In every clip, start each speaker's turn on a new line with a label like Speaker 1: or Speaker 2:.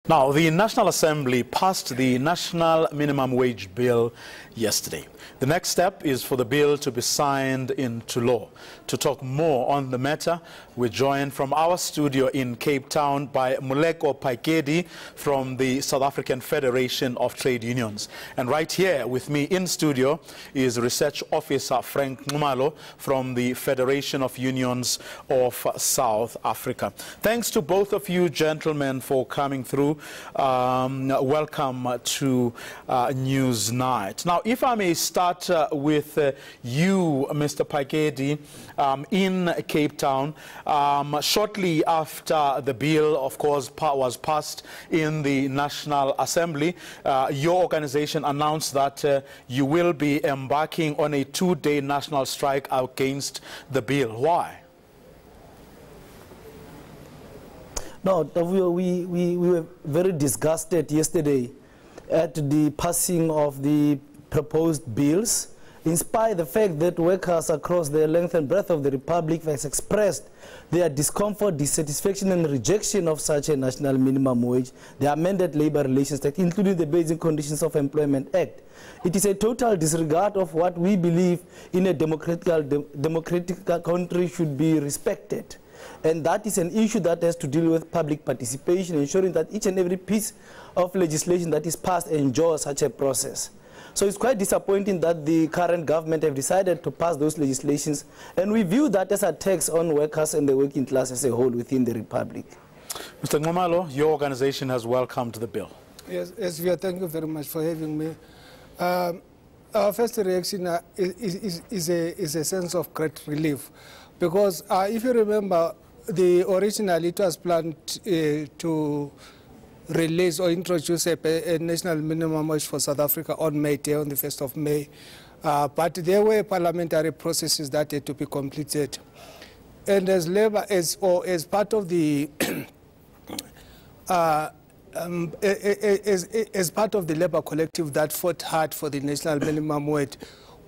Speaker 1: Now, the National Assembly passed the National Minimum Wage Bill yesterday. The next step is for the bill to be signed into law. To talk more on the matter, we're joined from our studio in Cape Town by Moleko Phakedi from the South African Federation of Trade Unions. And right here with me in studio is Research Officer Nxumalo from the Federation of Unions of South Africa. Thanks to both of you gentlemen for coming through. Welcome to News Night. Now, if I may start with you, Mr. Phakedi, in Cape Town. Shortly after the bill, of course, was passed in the National Assembly, your organization announced that you will be embarking on a two-day national strike against the bill. Why?
Speaker 2: No, we were very disgusted yesterday at the passing of the proposed bills, in spite of the fact that workers across the length and breadth of the Republic have expressed their discomfort, dissatisfaction and rejection of such a national minimum wage, the amended Labour Relations Act, including the Basic Conditions of Employment Act. It is a total disregard of what we believe in a democratic country should be respected. And that is an issue that has to deal with public participation, ensuring that each and every piece of legislation that is passed enjoys such a process. So it's quite disappointing that the current government have decided to pass those legislations, and we view that as a tax on workers and the working class as a whole within the Republic.
Speaker 1: Mr. Nxumalo, your organization has welcomed the bill.
Speaker 3: Yes, thank you very much for having me. Our first reaction is a sense of great relief, because if you remember, originally it was planned to release or introduce a national minimum wage for South Africa on May Day, on the 1st of May. But there were parliamentary processes that had to be completed. And as Labour, as part of the as part of the Labour collective that fought hard for the national minimum wage,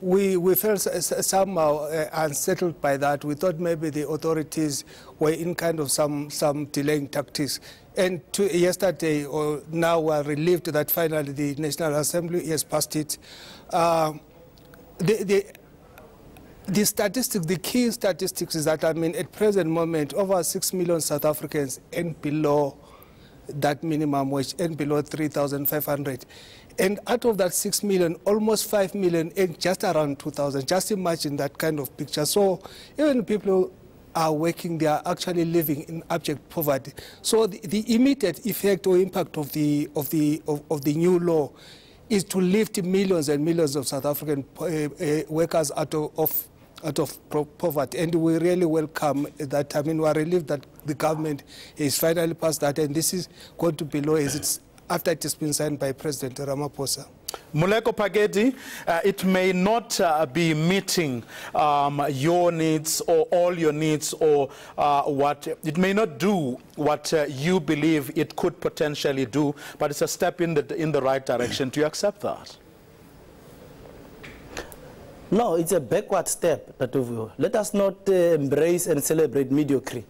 Speaker 3: we felt somehow unsettled by that. We thought maybe the authorities were in kind of some delaying tactics. And yesterday, or now, we're relieved that finally the National Assembly has passed it. The statistics, the key statistics is that, I mean, at present moment, over 6 million South Africans earn below that minimum wage, earn below 3,500. And out of that 6 million, almost 5 million earn just around 2,000. Just imagine that kind of picture. So even people are working, they are actually living in abject poverty. So the immediate effect or impact of the new law is to lift millions and millions of South African workers out of poverty. And we really welcome that. I mean, we are relieved that the government has finally passed that, and this is going to be law after it has been signed by President Ramaphosa.
Speaker 1: Moleko Phakedi, it may not be meeting your needs or all your needs, or it may not do what you believe it could potentially do, but it's a step in the right direction. Do you accept that?
Speaker 2: No, it's a backward step. Let us not embrace and celebrate mediocrity.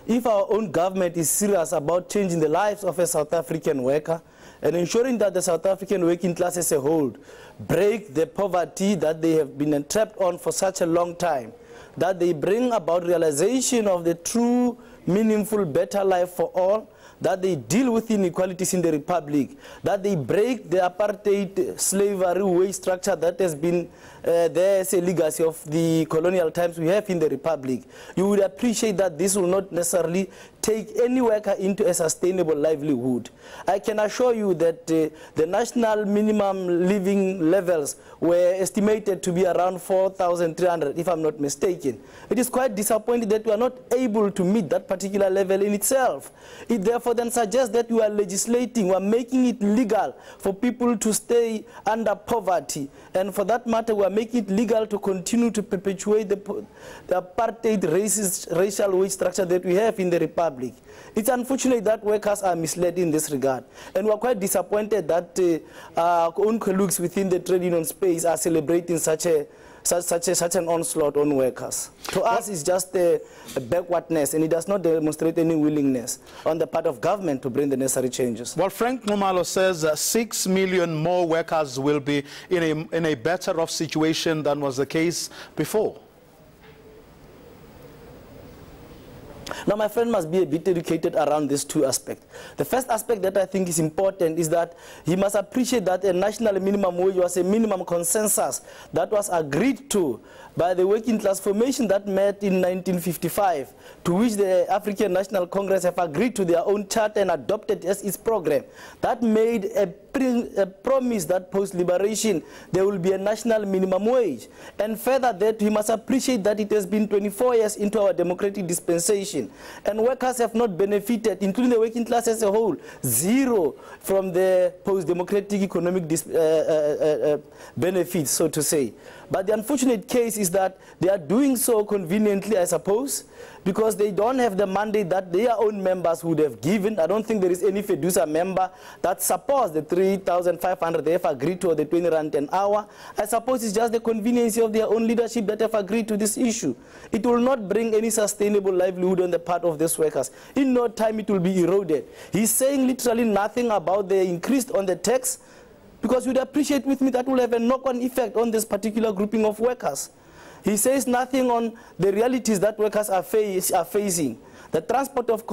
Speaker 2: If our own government is serious about changing the lives of a South African worker and ensuring that the South African working class as a whole break the poverty that they have been entrapped on for such a long time, that they bring about realization of the true, meaningful, better life for all, that they deal with inequalities in the Republic, that they break the apartheid slavery wage structure that has been there as a legacy of the colonial times we have in the Republic, you would appreciate that this will not necessarily take any worker into a sustainable livelihood. I can assure you that the national minimum living levels were estimated to be around 4,300, if I'm not mistaken. It is quite disappointing that we are not able to meet that particular level in itself. It therefore then suggests that we are legislating, we are making it legal for people to stay under poverty. And for that matter, we are making it legal to continue to perpetuate the apartheid racist racial wage structure that we have in the Republic. It's unfortunate that workers are misled in this regard. And we are quite disappointed that our own colleagues within the trade union space are celebrating such a such an onslaught on workers. To us, it's just a backwardness, and it does not demonstrate any willingness on the part of government to bring the necessary changes.
Speaker 1: Well, Frank Nxumalo says 6 million more workers will be in a better off situation than was the case before.
Speaker 2: Now, my friend must be a bit educated around these two aspects. The first aspect that I think is important is that he must appreciate that a national minimum wage was a minimum consensus that was agreed to by the working class formation that met in 1955, to which the African National Congress have agreed to their own charter and adopted as its program. That made a promise that post-liberation there will be a national minimum wage. And further that, we must appreciate that it has been 24 years into our democratic dispensation, and workers have not benefited, including the working class as a whole, zero from the post-democratic economic benefits, so to say. But the unfortunate case is that they are doing so conveniently, I suppose, because they don't have the mandate that their own members would have given. I don't think there is any Fedusa member that supports the 3,500 they have agreed to, or the 20 rand an hour. I suppose it's just the convenience of their own leadership that have agreed to this issue. It will not bring any sustainable livelihood on the part of these workers. In no time it will be eroded. He's saying literally nothing about the increase on the tax, because you'd appreciate with me that will have a knock-on effect on this particular grouping of workers. He says nothing on the realities that workers are facing. The transport of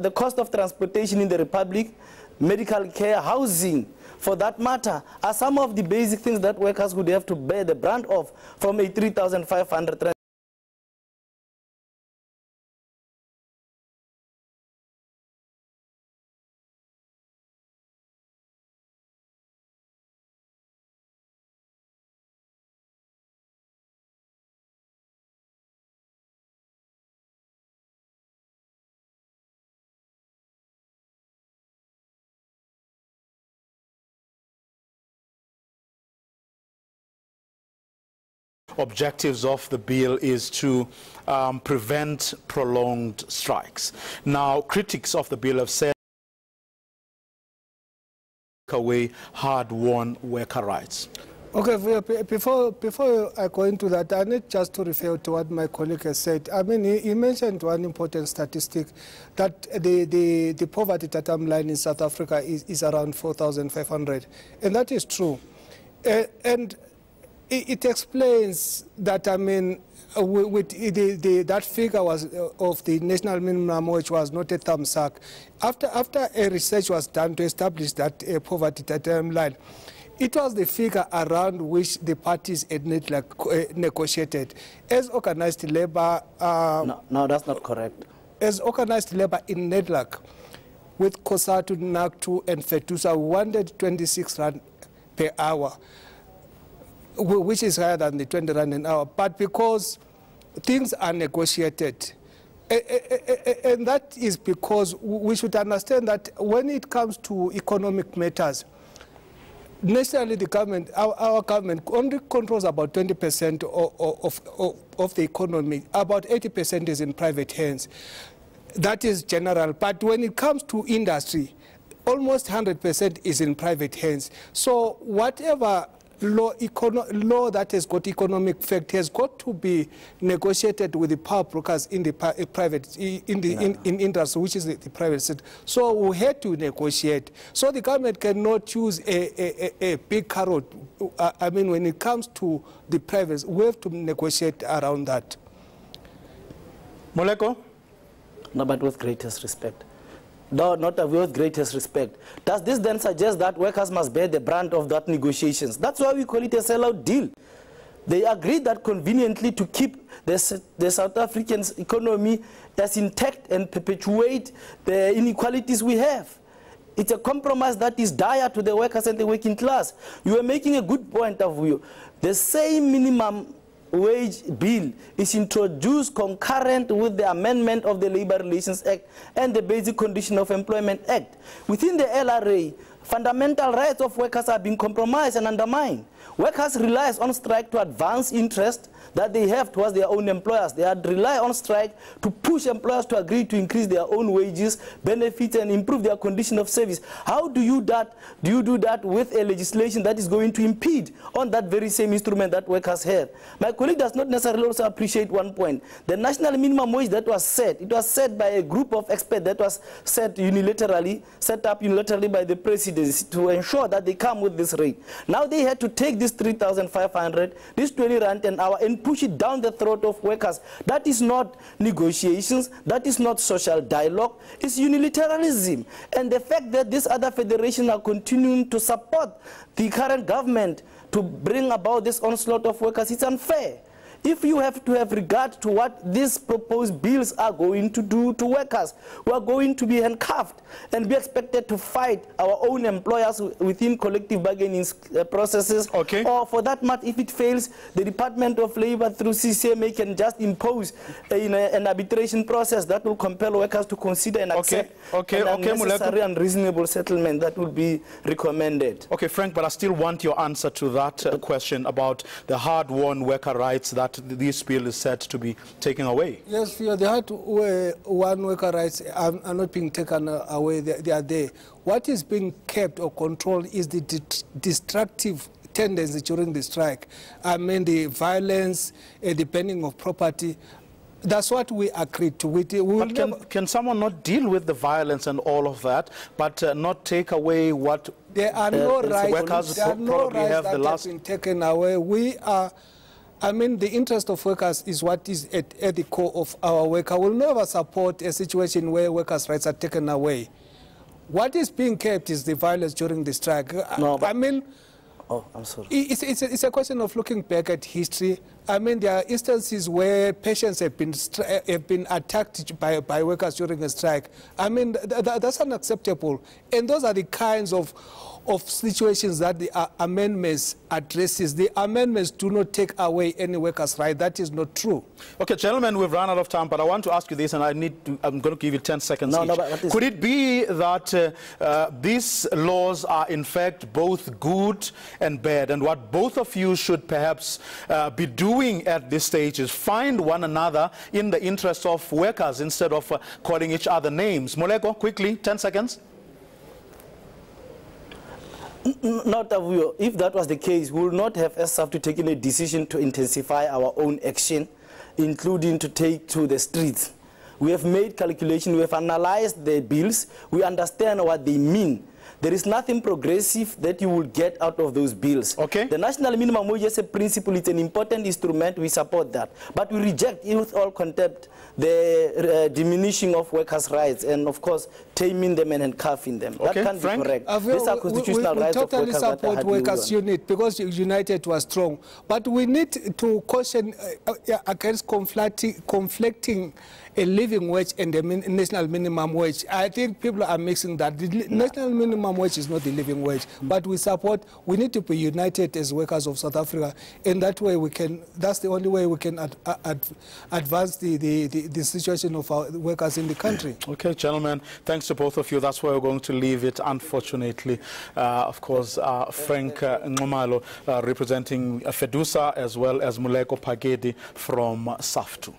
Speaker 2: the cost of transportation in the Republic, medical care, housing, for that matter, are some of the basic things that workers would have to bear the brunt of from a 3,500 rand.
Speaker 1: Objectives of the bill is to prevent prolonged strikes. Now, critics of the bill have said away hard-won worker rights.
Speaker 3: Okay, before I go into that, I need just to refer to what my colleague has said. I mean, he mentioned one important statistic, that the poverty datum line in South Africa is around 4,500, and that is true. And it explains that, I mean, that figure was of the national minimum wage was not a thumbs up. After a research was done to establish that poverty datum line, it was the figure around which the parties had negotiated. As organized labor...
Speaker 2: No, that's not correct.
Speaker 3: As organized labor in NEDLAC, with COSATU, NACTU, and Fedusa, wanted 26 rand per hour, which is higher than the 20 rand an hour. But because things are negotiated, and that is because we should understand that when it comes to economic matters, nationally, the government, our government only controls about 20% of the economy. About 80% is in private hands. That is general. But when it comes to industry, almost 100% is in private hands. So whatever law that has got economic effect has got to be negotiated with the power brokers in the private in industry, which is the private sector. So we had to negotiate. So the government cannot use a big carrot. I mean, when it comes to the private, we have to negotiate around that.
Speaker 1: Moleko?
Speaker 2: No, but with greatest respect. No, not with greatest respect. Does this then suggest that workers must bear the brunt of that negotiations? That's why we call it a sellout deal. They agreed that conveniently to keep the South African economy as intact and perpetuate the inequalities we have. It's a compromise that is dire to the workers and the working class. You are making a good point of view. The same minimum wage bill is introduced concurrent with the amendment of the Labour Relations Act and the Basic Condition of Employment Act. Within the LRA, fundamental rights of workers are being compromised and undermined. Workers rely on strike to advance interest. that they have towards their own employers. They rely on strike to push employers to agree to increase their own wages, benefits, and improve their condition of service. How do you do that with a legislation that is going to impede on that very same instrument that workers have? My colleague does not necessarily also appreciate one point. The national minimum wage that was set, it was set by a group of experts that was set up unilaterally by the presidency to ensure that they come with this rate. Now they had to take this 3,500, this 20 rand an hour, and push it down the throat of workers. That is not negotiations, that is not social dialogue, it's unilateralism. And the fact that these other federations are continuing to support the current government to bring about this onslaught of workers, it's unfair. If you have to have regard to what these proposed bills are going to do to workers, who are going to be handcuffed and be expected to fight our own employers within collective bargaining processes,
Speaker 1: okay,
Speaker 2: or for that matter, if it fails, the Department of Labor through CCMA can just impose an arbitration process that will compel workers to consider and accept an unnecessary and reasonable settlement that would be recommended.
Speaker 1: Okay, Frank, but I still want your answer to that question about the hard-won worker rights that this bill is set to be taken away.
Speaker 3: Yes, the hard-won worker rights are not being taken away. They are there. What is being kept or controlled is the destructive tendency during the strike. I mean, the violence, the burning of property. That's what we agreed to.
Speaker 1: But can someone not deal with the violence and all of that, but not take away what
Speaker 3: there are no rights?
Speaker 1: Workers
Speaker 3: there are no rights that have been taken away. I mean, the interest of workers is what is at the core of our work. I will never support a situation where workers' rights are taken away. What is being kept is the violence during the strike.
Speaker 2: No,
Speaker 3: I mean,
Speaker 2: oh, I'm sorry.
Speaker 3: It's a question of looking back at history. I mean, there are instances where patients have been attacked by workers during a strike. I mean, that's unacceptable. And those are the kinds of situations that the amendments addresses. The amendments do not take away any workers' right. That is not true. Okay, gentlemen, we've run out of time, but I want to ask you this, and I'm going to give you 10 seconds each. Could it be that these laws are in fact both good and bad, and what both of you should perhaps be doing at this stage is find one another in the interest of workers instead of calling each other names? Moleko, quickly, 10 seconds.
Speaker 2: If that was the case, we would not have Saftu taken a decision to intensify our own action, including to take to the streets. We have made calculations, we have analyzed the bills, we understand what they mean. There is nothing progressive that you will get out of those bills.
Speaker 1: Okay.
Speaker 2: The national minimum wage as a principle, it's an important instrument, we support that. But we reject with all contempt the diminishing of workers' rights and, of course, taming them and handcuffing them.
Speaker 1: Okay.
Speaker 2: That can't
Speaker 1: Frank?
Speaker 2: be correct. These are constitutional rights of workers.
Speaker 3: We totally support workers' unit because United was strong. But we need to caution against conflicting a living wage and the national minimum wage. I think people are mixing that. The national minimum wage is not the living wage, but we need to be united as workers of South Africa. In that way, that's the only way we can advance the situation of our workers in the country.
Speaker 1: Okay, gentlemen, thanks to both of you. That's where we're going to leave it, unfortunately. Of course, Frank Nxumalo representing Fedusa, as well as Moleko Phakedi from Saftu.